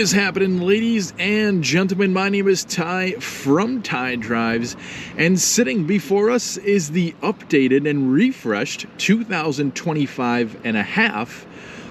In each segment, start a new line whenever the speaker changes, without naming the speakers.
is happening, ladies and gentlemen? My name is Ty from Ty Drives, and sitting before us is the updated and refreshed 2025.5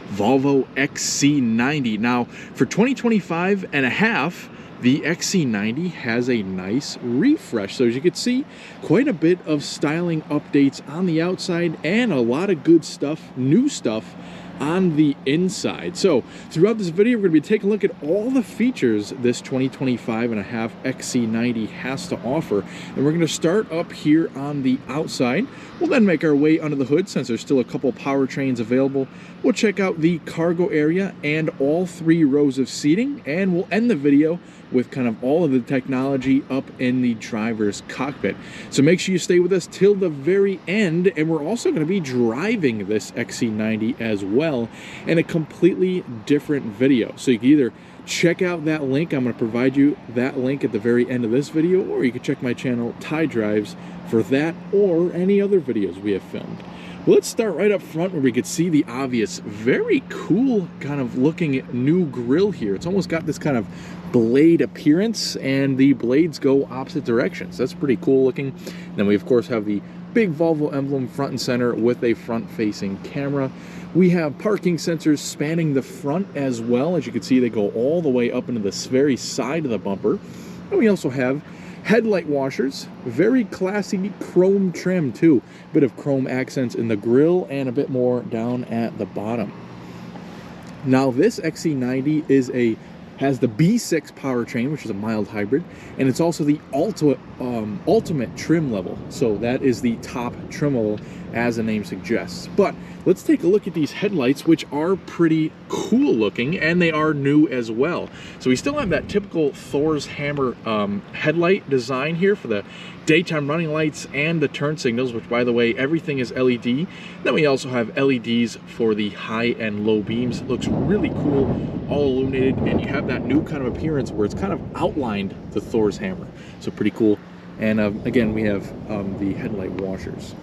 Volvo XC90. Now, for 2025.5, the XC90 has a nice refresh. So as you can see, quite a bit of styling updates on the outside and a lot of good stuff, new stuff on the inside. So throughout this video, we're going to be taking a look at all the features this 2025.5 XC90 has to offer. And we're going to start up here on the outside. We'll then make our way under the hood since there's still a couple powertrains available. We'll check out the cargo area and all 3 rows of seating, and we'll end the video with kind of all of the technology up in the driver's cockpit. So make sure you stay with us till the very end, and we're also going to be driving this XC90 as well in a completely different video. So you can either check out that link, I'm going to provide you that link at the very end of this video, or you can check my channel Ty Drives for that or any other videos we have filmed. Well, let's start right up front where we could see the obvious, very cool kind of looking new grille here. It's almost got this kind of blade appearance, and the blades go opposite directions. That's pretty cool looking. Then we of course have the big Volvo emblem front and center with a front-facing camera. We have parking sensors spanning the front as well. As you can see, they go all the way up into this very side of the bumper. And we also have headlight washers, very classy chrome trim too. Bit of chrome accents in the grille and a bit more down at the bottom. Now this XC90 has the B6 powertrain, which is a mild hybrid, and it's also the ultimate trim level. So that is the top trim level, as the name suggests. But let's take a look at these headlights, which are pretty cool looking, and they are new as well. So we still have that typical Thor's hammer headlight design here for the daytime running lights and the turn signals, which, by the way, everything is LED. Then we also have LEDs for the high and low beams. It looks really cool, all illuminated, and you have that new kind of appearance where it's kind of outlined the Thor's hammer. So pretty cool. And again, we have the headlight washers.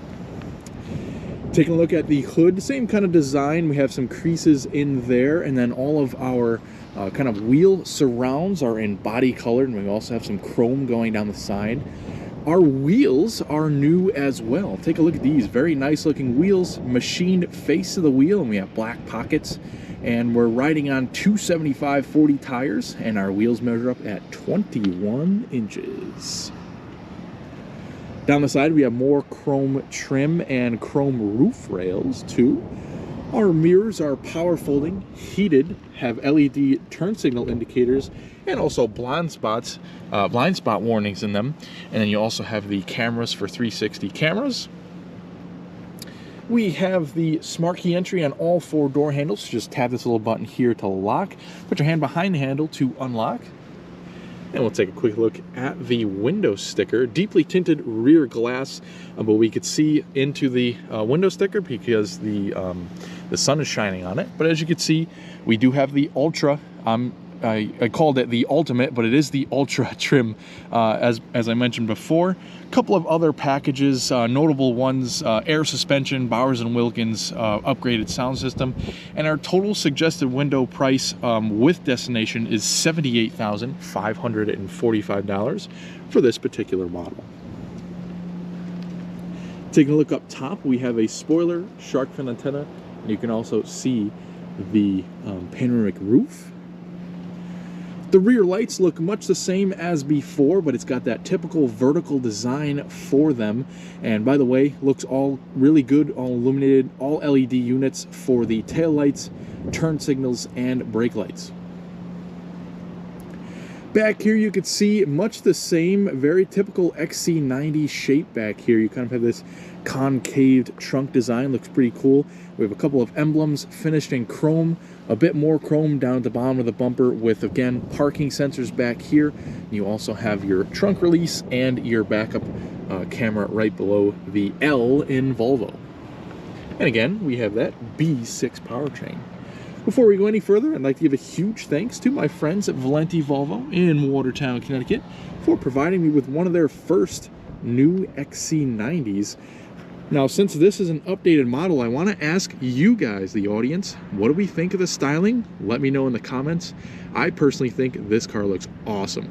Taking a look at the hood, same kind of design. We have some creases in there, and then all of our kind of wheel surrounds are in body colored, and we also have some chrome going down the side. Our wheels are new as well. Take a look at these, very nice looking wheels, machined face of the wheel, and we have black pockets. And we're riding on 275/40 tires, and our wheels measure up at 21 inches. Down the side, we have more chrome trim and chrome roof rails too. Our mirrors are power folding, heated, have LED turn signal indicators, and also blind spot warnings in them. And then you also have the cameras for 360 cameras. We have the smart key entry on all 4 door handles. Just tap this little button here to lock. Put your hand behind the handle to unlock. And we'll take a quick look at the window sticker. Deeply tinted rear glass, but we could see into the window sticker because the sun is shining on it. But as you can see, we do have the Ultra. I called it the Ultimate, but it is the Ultra trim, as I mentioned before. A couple of other packages, notable ones: air suspension, Bowers & Wilkins upgraded sound system, and our total suggested window price with destination is $78,545 for this particular model. Taking a look up top, we have a spoiler, shark fin antenna, and you can also see the panoramic roof. The rear lights look much the same as before, but it's got that typical vertical design for them. And by the way, looks all really good, all illuminated, all LED units for the tail lights, turn signals, and brake lights. Back here you could see much the same, very typical XC90 shape back here. You kind of have this concaved trunk design, looks pretty cool. We have a couple of emblems finished in chrome, a bit more chrome down at the bottom of the bumper with, again, parking sensors back here. You also have your trunk release and your backup camera right below the L in Volvo. And again, we have that B6 powertrain. Before we go any further, I'd like to give a huge thanks to my friends at Valenti Volvo in Watertown, Connecticut for providing me with one of their first new XC90s. Now, since this is an updated model, I want to ask you guys, the audience, what do we think of the styling? Let me know in the comments. I personally think this car looks awesome.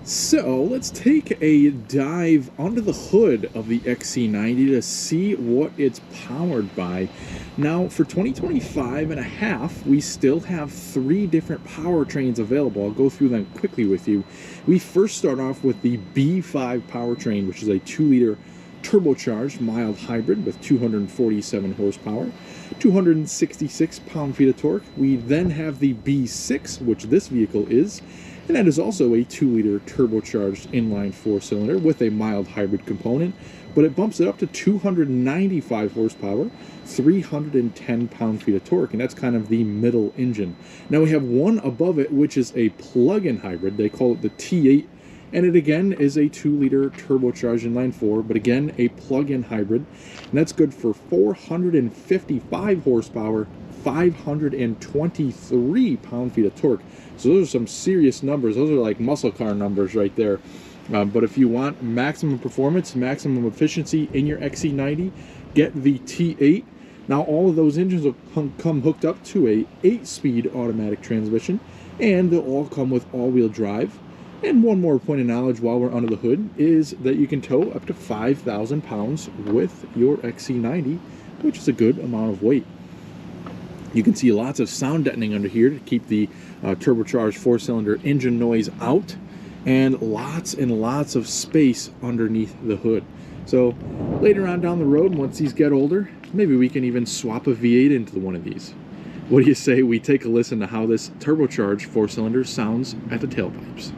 So let's take a dive under the hood of the XC90 to see what it's powered by. Now, for 2025.5, we still have 3 different powertrains available. I'll go through them quickly with you. We first start off with the B5 powertrain, which is a 2-liter turbocharged mild hybrid with 247 horsepower, 266 pound-feet of torque. We then have the B6, which this vehicle is, and that is also a 2-liter turbocharged inline 4-cylinder with a mild hybrid component, but it bumps it up to 295 horsepower, 310 pound-feet of torque, and that's kind of the middle engine. Now we have one above it, which is a plug-in hybrid. They call it the T8, and it again is a 2-liter turbocharged inline 4, but again a plug-in hybrid, and that's good for 455 horsepower, 523 pound-feet of torque. So those are some serious numbers. Those are like muscle car numbers right there. But if you want maximum performance, maximum efficiency in your XC90, get the T8. Now all of those engines will come hooked up to a 8-speed automatic transmission, and they'll all come with all-wheel drive. And one more point of knowledge while we're under the hood is that you can tow up to 5,000 pounds with your XC90, which is a good amount of weight. You can see lots of sound deadening under here to keep the turbocharged 4-cylinder engine noise out, and lots of space underneath the hood. So later on down the road, once these get older, maybe we can even swap a V8 into one of these. What do you say we take a listen to how this turbocharged 4-cylinder sounds at the tailpipes?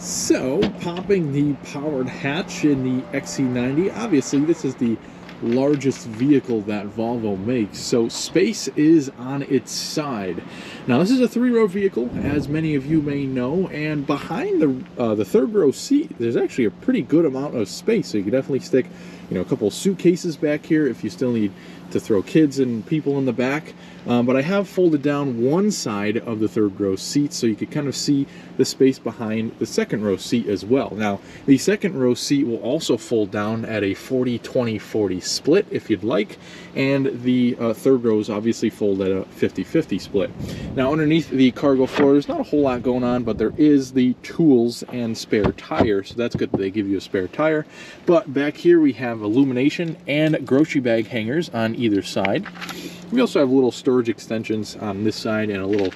So, popping the powered hatch in the XC90, obviously this is the largest vehicle that Volvo makes, so space is on its side. Now this is a 3-row vehicle, as many of you may know, and behind the third row seat there's actually a pretty good amount of space, so you can definitely stick, you know, a couple of suitcases back here if you still need to throw kids and people in the back. But I have folded down one side of the third row seat so you can kind of see the space behind the second row seat as well. Now, the second row seat will also fold down at a 40-20-40 split if you'd like, and the third rows obviously fold at a 50-50 split. Now, underneath the cargo floor, there's not a whole lot going on, but there is the tools and spare tire, so that's good that they give you a spare tire. But back here we have illumination and grocery bag hangers on either side. We also have little storage extensions on this side and a little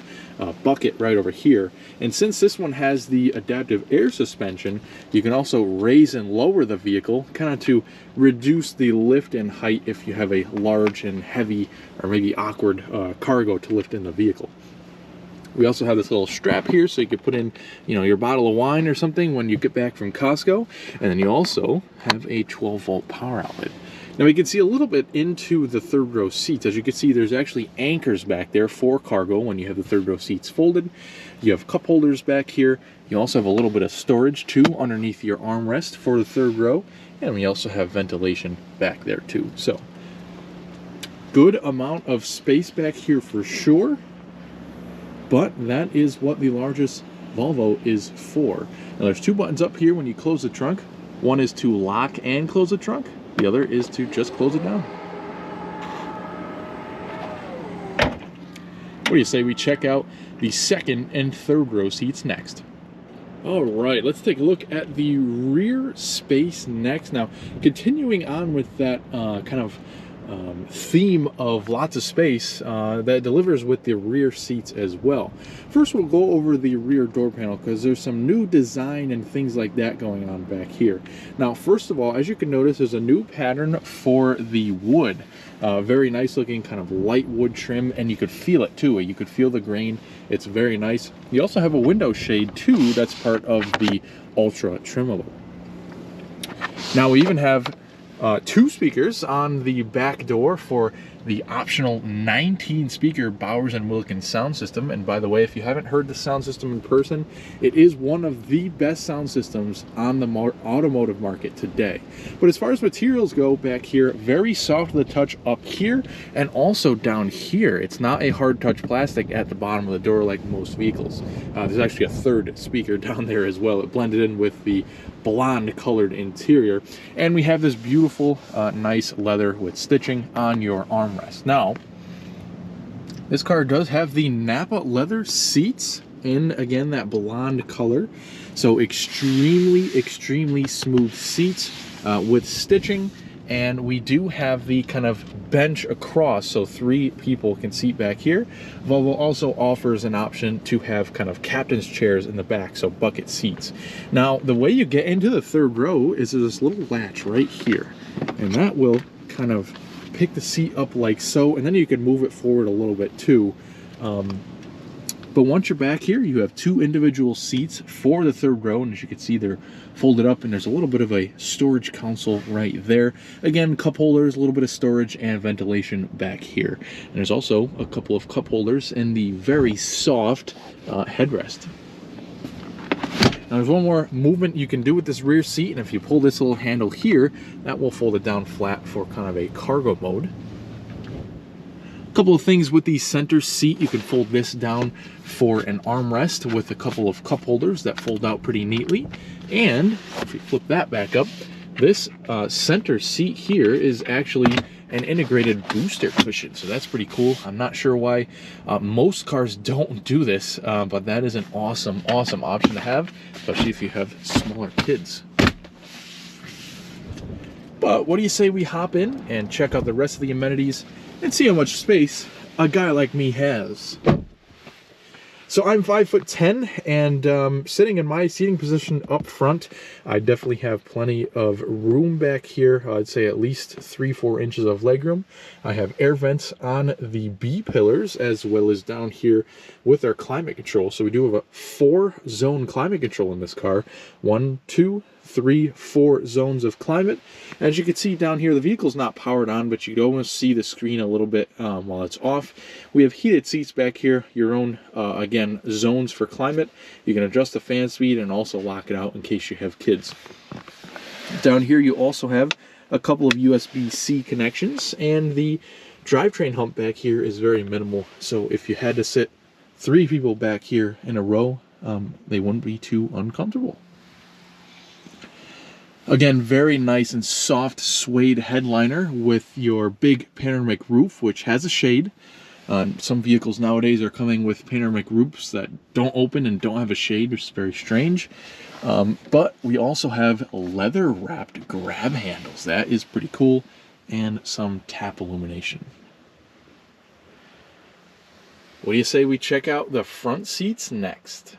bucket right over here. And since this one has the adaptive air suspension, you can also raise and lower the vehicle, kind of to reduce the lift and height if you have a large and heavy or maybe awkward cargo to lift in the vehicle. We also have this little strap here so you could put in, you know, your bottle of wine or something when you get back from Costco. And then you also have a 12-volt power outlet. Now we can see a little bit into the third row seats. As you can see, there's actually anchors back there for cargo when you have the third row seats folded. You have cup holders back here. You also have a little bit of storage too underneath your armrest for the third row. And we also have ventilation back there too. So, good amount of space back here for sure. But that is what the largest Volvo is for. Now there's 2 buttons up here when you close the trunk. One is to lock and close the trunk. The other is to just close it down. What do you say we check out the second and third row seats next? All right, let's take a look at the rear space next. Now, continuing on with that kind of theme of lots of space that delivers with the rear seats as well. First, we'll go over the rear door panel because there's some new design and things like that going on back here. Now, first of all, as you can notice, there's a new pattern for the wood. Very nice looking kind of light wood trim, and you could feel it too. You could feel the grain. It's very nice. You also have a window shade too that's part of the Ultra trimmable. Now we even have 2 speakers on the back door for the optional 19 speaker Bowers & Wilkins sound system. And by the way, if you haven't heard the sound system in person, it is one of the best sound systems on the automotive market today. But as far as materials go, back here, very soft to the touch up here, and also down here. It's not a hard touch plastic at the bottom of the door like most vehicles. There's actually a third speaker down there as well. It blended in with the blonde colored interior, and we have this beautiful nice leather with stitching on your armrest. Now this car does have the Napa leather seats in, again, that blonde color, so extremely smooth seats with stitching. And we do have the kind of bench across, so 3 people can seat back here. Volvo also offers an option to have kind of captain's chairs in the back, so bucket seats. Now, the way you get into the third row is this little latch right here, and that will kind of pick the seat up like so, and then you can move it forward a little bit too. But once you're back here, you have 2 individual seats for the third row, and as you can see, they're folded up, and there's a little bit of a storage console right there. Again, cup holders, a little bit of storage and ventilation back here. And there's also a couple of cup holders in the very soft headrest. Now there's one more movement you can do with this rear seat, and if you pull this little handle here, that will fold it down flat for kind of a cargo mode. Couple of things with the center seat: you can fold this down for an armrest with a couple of cup holders that fold out pretty neatly. And if you flip that back up, this center seat here is actually an integrated booster cushion, so that's pretty cool. I'm not sure why most cars don't do this, but that is an awesome option to have, especially if you have smaller kids. But what do you say we hop in and check out the rest of the amenities and see how much space a guy like me has. So I'm 5'10", and sitting in my seating position up front, I definitely have plenty of room back here. I'd say at least 3-4 inches of legroom. I have air vents on the B pillars, as well as down here with our climate control. So we do have a 4-zone climate control in this car. 1, 2, 3, 4 zones of climate. As you can see down here, the vehicle's not powered on, but you can almost see the screen a little bit while it's off. We have heated seats back here, your own, again, zones for climate. You can adjust the fan speed and also lock it out in case you have kids. Down here you also have a couple of USB-C connections, and the drivetrain hump back here is very minimal, so if you had to sit 3 people back here in a row, they wouldn't be too uncomfortable. Again, very nice and soft suede headliner with your big panoramic roof, which has a shade. Some vehicles nowadays are coming with panoramic roofs that don't open and don't have a shade, which is very strange. But we also have leather wrapped grab handles. That is pretty cool, and some tap illumination. What do you say we check out the front seats next?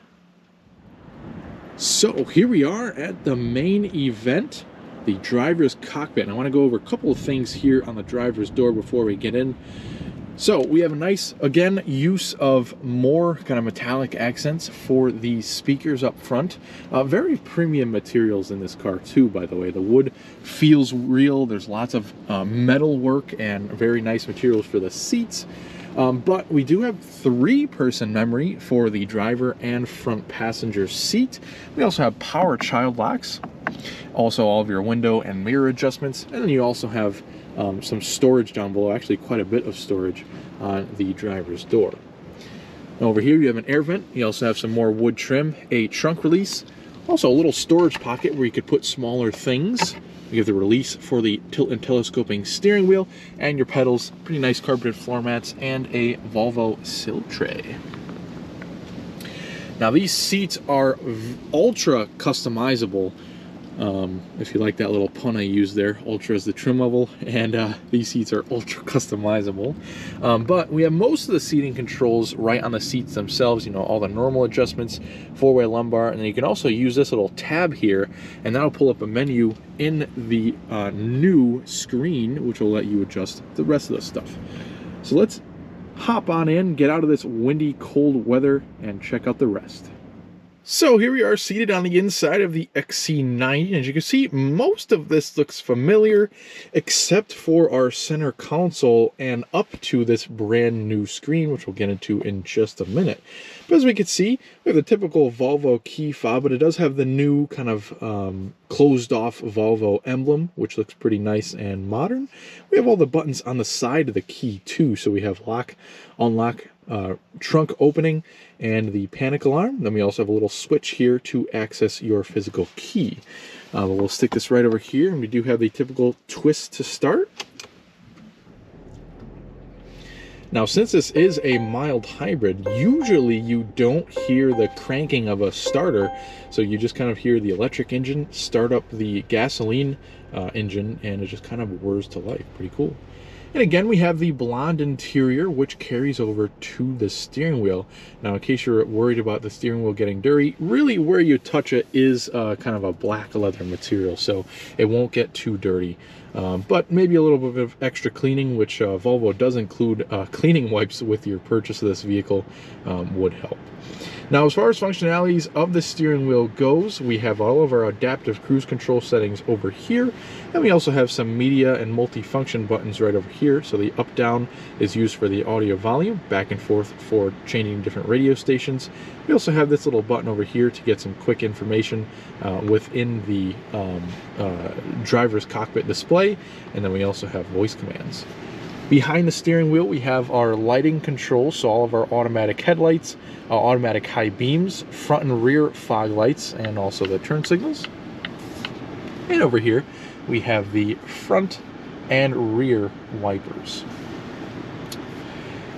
So here we are at the main event, the driver's cockpit. And I want to go over a couple of things here on the driver's door before we get in. So we have a nice, again, use of more kind of metallic accents for the speakers up front. Very premium materials in this car too, by the way. The wood feels real. There's lots of metal work and very nice materials for the seats. But we do have 3-person memory for the driver and front passenger seat. We also have power child locks, also all of your window and mirror adjustments, and then you also have some storage down below, actually quite a bit of storage on the driver's door. Now over here you have an air vent. You also have some more wood trim, a trunk release, also a little storage pocket where you could put smaller things. You have the release for the tilt and telescoping steering wheel, and your pedals, pretty nice carpeted floor mats, and a Volvo sill tray. Now these seats are ultra customizable. If you like that little pun I used there, ultra is the trim level, and these seats are ultra customizable. But we have most of the seating controls right on the seats themselves. You know, all the normal adjustments, 4-way lumbar, and then you can also use this little tab here, and that'll pull up a menu in the new screen, which will let you adjust the rest of the stuff. So let's hop on in, get out of this windy, cold weather, and check out the rest. So here we are seated on the inside of the XC90. As you can see, most of this looks familiar, except for our center console and up to this brand new screen, which we'll get into in just a minute. But as we can see, we have the typical Volvo key fob, but it does have the new kind of closed off Volvo emblem, which looks pretty nice and modern. We have all the buttons on the side of the key too. So we have lock, unlock, trunk opening, and the panic alarm. Then we also have a little switch here to access your physical key. We'll stick this right over here, and we do have the typical twist to start. Now, since this is a mild hybrid, usually you don't hear the cranking of a starter, so you just kind of hear the electric engine start up the gasoline engine, and it just kind of whirs to life. Pretty cool. And again, we have the blonde interior, which carries over to the steering wheel. Now, in case you're worried about the steering wheel getting dirty, really where you touch it is kind of a black leather material, so it won't get too dirty. But maybe a little bit of extra cleaning, which Volvo does include cleaning wipes with your purchase of this vehicle, would help. Now, as far as functionalities of the steering wheel goes, we have all of our adaptive cruise control settings over here, and we also have some media and multi-function buttons right over here. So the up-down is used for the audio volume, back and forth for changing different radio stations. We also have this little button over here to get some quick information within the driver's cockpit display, and then we also have voice commands. Behind the steering wheel, we have our lighting controls, so all of our automatic headlights, automatic high beams, front and rear fog lights, and also the turn signals. And over here, we have the front and rear wipers.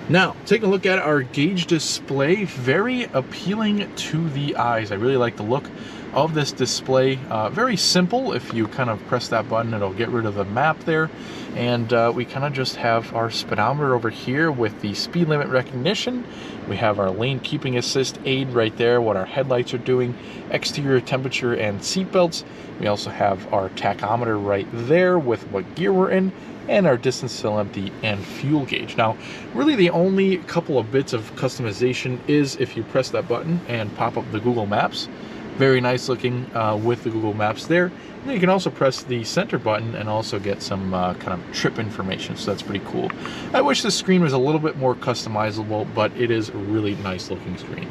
Now, taking a look at our gauge display, very appealing to the eyes. I really like the look of this display. Very simple. If you kind of press that button, it'll get rid of the map there. And we kind of just have our speedometer over here with the speed limit recognition. We have our lane keeping assist aid right there, what our headlights are doing, exterior temperature and seat belts. We also have our tachometer right there with what gear we're in, and our distance till empty and fuel gauge. Now, really the only couple of bits of customization is if you press that button and pop up the Google Maps. Very nice looking with the Google Maps there. And then you can also press the center button and also get some kind of trip information, so that's pretty cool. I wish the screen was a little bit more customizable, but it is a really nice looking screen.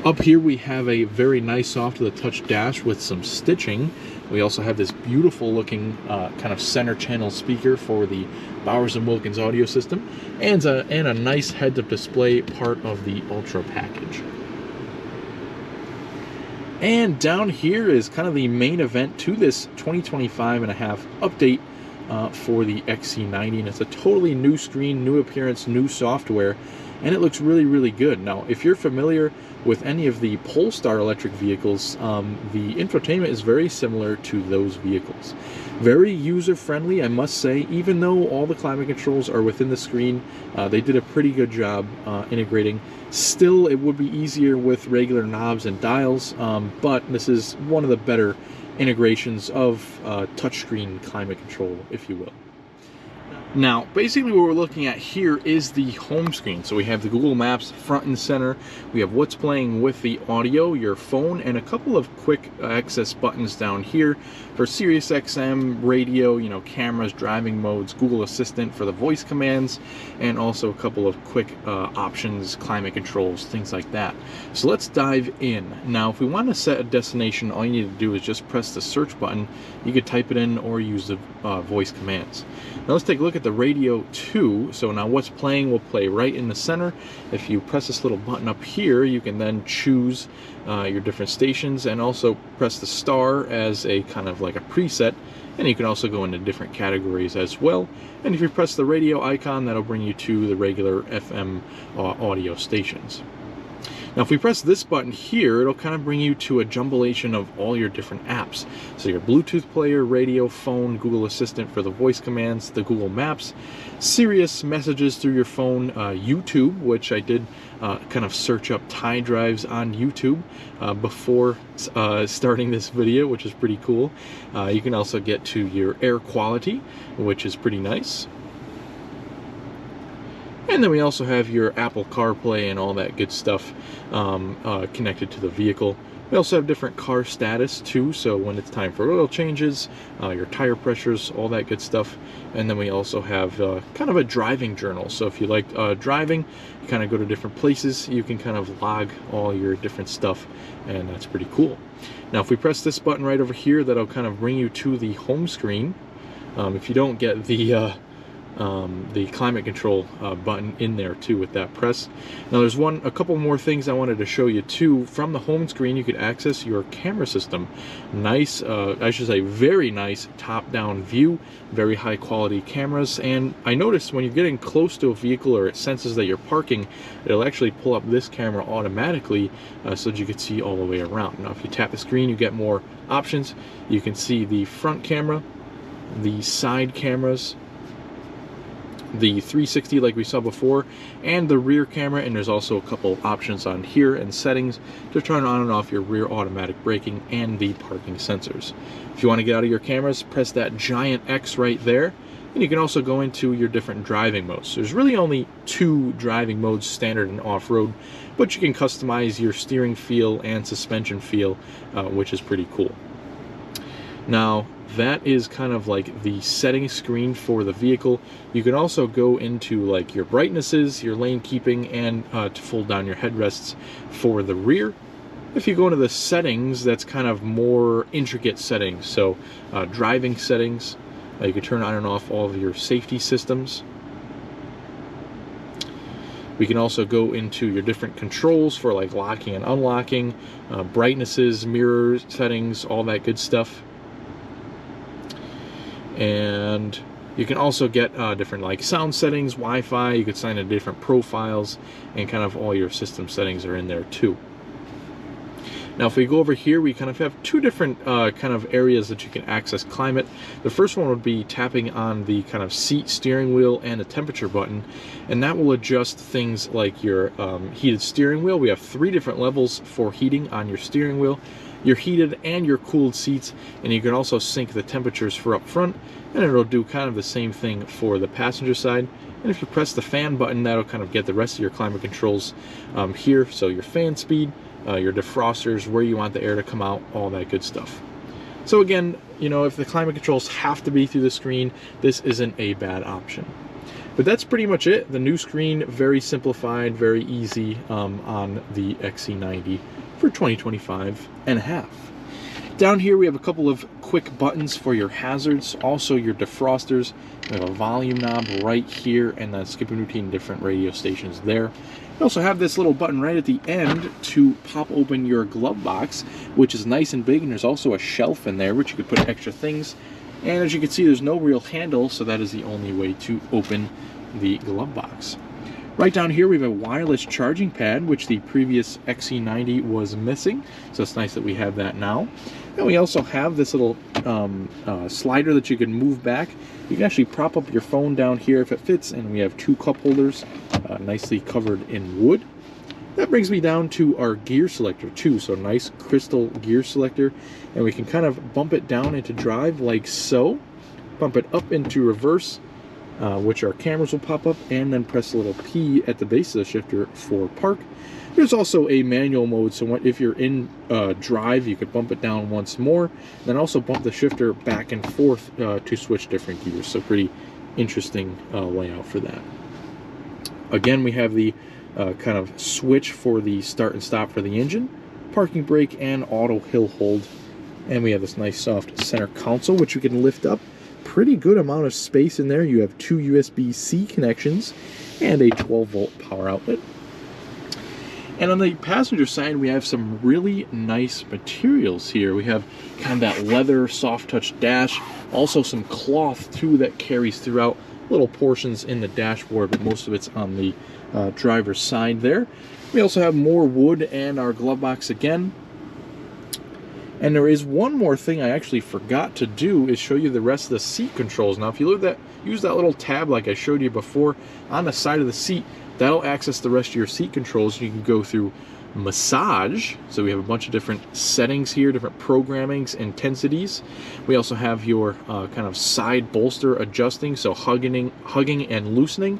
Up here we have a very nice soft to the touch dash with some stitching. We also have this beautiful looking kind of center channel speaker for the Bowers & Wilkins audio system, and a nice heads-up display part of the Ultra package. And down here is kind of the main event to this 2025.5 update for the XC90, and it's a totally new screen, new appearance, new software, and it looks really, really good. Now, if you're familiar with any of the Polestar electric vehicles, the infotainment is very similar to those vehicles. Very user-friendly, I must say. Even though all the climate controls are within the screen, they did a pretty good job integrating. Still, it would be easier with regular knobs and dials, but this is one of the better integrations of touchscreen climate control, if you will. Now, basically what we're looking at here is the home screen. So we have the Google Maps front and center. We have what's playing with the audio, your phone, and a couple of quick access buttons down here for Sirius XM, radio, you know, cameras, driving modes, Google Assistant for the voice commands, and also a couple of quick options, climate controls, things like that. So let's dive in. Now, if we want to set a destination, all you need to do is just press the search button. You could type it in or use the voice commands. Now let's take a look at the radio too. So now what's playing will play right in the center. If you press this little button up here, you can then choose your different stations, and also press the star as a kind of like a preset, and you can also go into different categories as well. And if you press the radio icon, that'll bring you to the regular FM audio stations. Now, if we press this button here, it'll kind of bring you to a jumblation of all your different apps. So your Bluetooth player, radio, phone, Google Assistant for the voice commands, the Google Maps, Sirius messages through your phone, YouTube, which I did kind of search up tie drives on YouTube before starting this video, which is pretty cool. You can also get to your air quality, which is pretty nice. And then we also have your Apple CarPlay and all that good stuff connected to the vehicle. We also have different car status too, so when it's time for oil changes, your tire pressures, all that good stuff. And then we also have kind of a driving journal. So if you like driving, you kind of go to different places, you can kind of log all your different stuff, and that's pretty cool. Now if we press this button right over here, that'll kind of bring you to the home screen. If you don't get the climate control button in there too with that press. Now there's a couple more things I wanted to show you too. From the home screen, you could access your camera system. Nice, I should say very nice top-down view, very high quality cameras. And I noticed when you're getting close to a vehicle or it senses that you're parking, it'll actually pull up this camera automatically so that you can see all the way around. Now if you tap the screen, you get more options. You can see the front camera, the side cameras, the 360 like we saw before, and the rear camera. And there's also a couple options on here and settings to turn on and off your rear automatic braking and the parking sensors. If you want to get out of your cameras, press that giant X right there, and you can also go into your different driving modes. There's really only 2 driving modes, standard and off-road, but you can customize your steering feel and suspension feel, which is pretty cool. Now that is kind of like the settings screen for the vehicle. You can also go into like your brightnesses, your lane keeping, and to fold down your headrests for the rear. If you go into the settings, that's kind of more intricate settings. So driving settings, you can turn on and off all of your safety systems. We can also go into your different controls for like locking and unlocking, brightnesses, mirror settings, all that good stuff. And you can also get different like sound settings, Wi-Fi. You could sign in different profiles, and kind of all your system settings are in there too. Now if we go over here, we kind of have 2 different kind of areas that you can access climate. The first one would be tapping on the kind of seat, steering wheel, and the temperature button, and that will adjust things like your heated steering wheel. We have 3 different levels for heating on your steering wheel, your heated and your cooled seats, and you can also sync the temperatures for up front, and it'll do kind of the same thing for the passenger side. And if you press the fan button, that'll kind of get the rest of your climate controls here. So your fan speed, your defrosters, where you want the air to come out, all that good stuff. So again, you know, if the climate controls have to be through the screen, this isn't a bad option. But that's pretty much it. The new screen, very simplified, very easy on the XC90 for 2025.5. Down here we have a couple of quick buttons for your hazards, also your defrosters. We have a volume knob right here, and then skipping routine, different radio stations there. You also have this little button right at the end to pop open your glove box, which is nice and big, and there's also a shelf in there which you could put extra things. And as you can see, there's no real handle, so that is the only way to open the glove box. Right down here we have a wireless charging pad, which the previous XC90 was missing, so it's nice that we have that now. And we also have this little slider that you can move back. You can actually prop up your phone down here if it fits, and we have 2 cup holders nicely covered in wood. That brings me down to our gear selector too, so nice crystal gear selector, and we can kind of bump it down into drive like so, bump it up into reverse, which our cameras will pop up, and then press a little P at the base of the shifter for park. There's also a manual mode, so if you're in drive, you could bump it down once more, then also bump the shifter back and forth to switch different gears. So pretty interesting layout for that. Again, we have the kind of switch for the start and stop for the engine, parking brake, and auto hill hold. And we have this nice soft center console, which you can lift up. Pretty good amount of space in there. You have 2 USB-C connections and a 12-volt power outlet. And on the passenger side, we have some really nice materials here. We have kind of that leather soft touch dash, also some cloth too that carries throughout, little portions in the dashboard, but most of it's on the driver's side there. We also have more wood and our glove box again. And there is one more thing I actually forgot to do, is show you the rest of the seat controls. Now if you use that little tab like I showed you before on the side of the seat, that'll access the rest of your seat controls. You can go through massage, so we have a bunch of different settings here, different programmings, intensities. We also have your kind of side bolster adjusting, so hugging and loosening.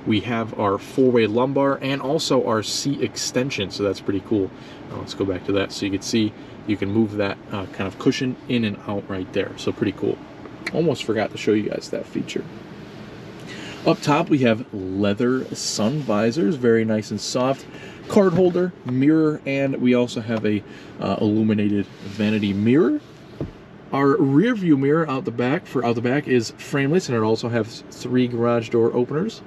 We have our 4-way lumbar and also our seat extension, so that's pretty cool. Let's go back to that so you can see you can move that kind of cushion in and out right there, so pretty cool. Almost forgot to show you guys that feature. Up top we have leather sun visors, very nice and soft, card holder, mirror, and we also have a illuminated vanity mirror. Our rear view mirror out the back is frameless, and it also has 3 garage door openers.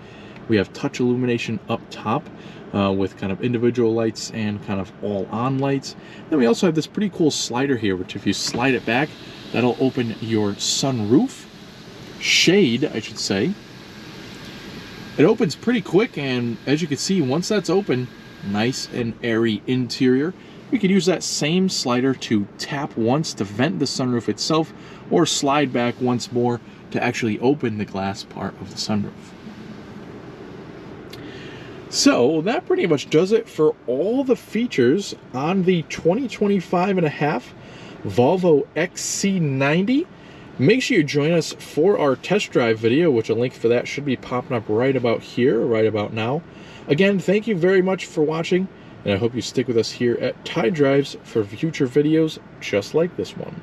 We have touch illumination up top with kind of individual lights and kind of all on lights. Then we also have this pretty cool slider here, which if you slide it back, that'll open your sunroof shade, I should say. It opens pretty quick, and as you can see, once that's open, nice and airy interior. We could use that same slider to tap once to vent the sunroof itself, or slide back once more to actually open the glass part of the sunroof. So that pretty much does it for all the features on the 2025.5 Volvo XC90. Make sure you join us for our test drive video, which a link for that should be popping up right about here, right about now. Again, thank you very much for watching, and I hope you stick with us here at Tide Drives for future videos just like this one.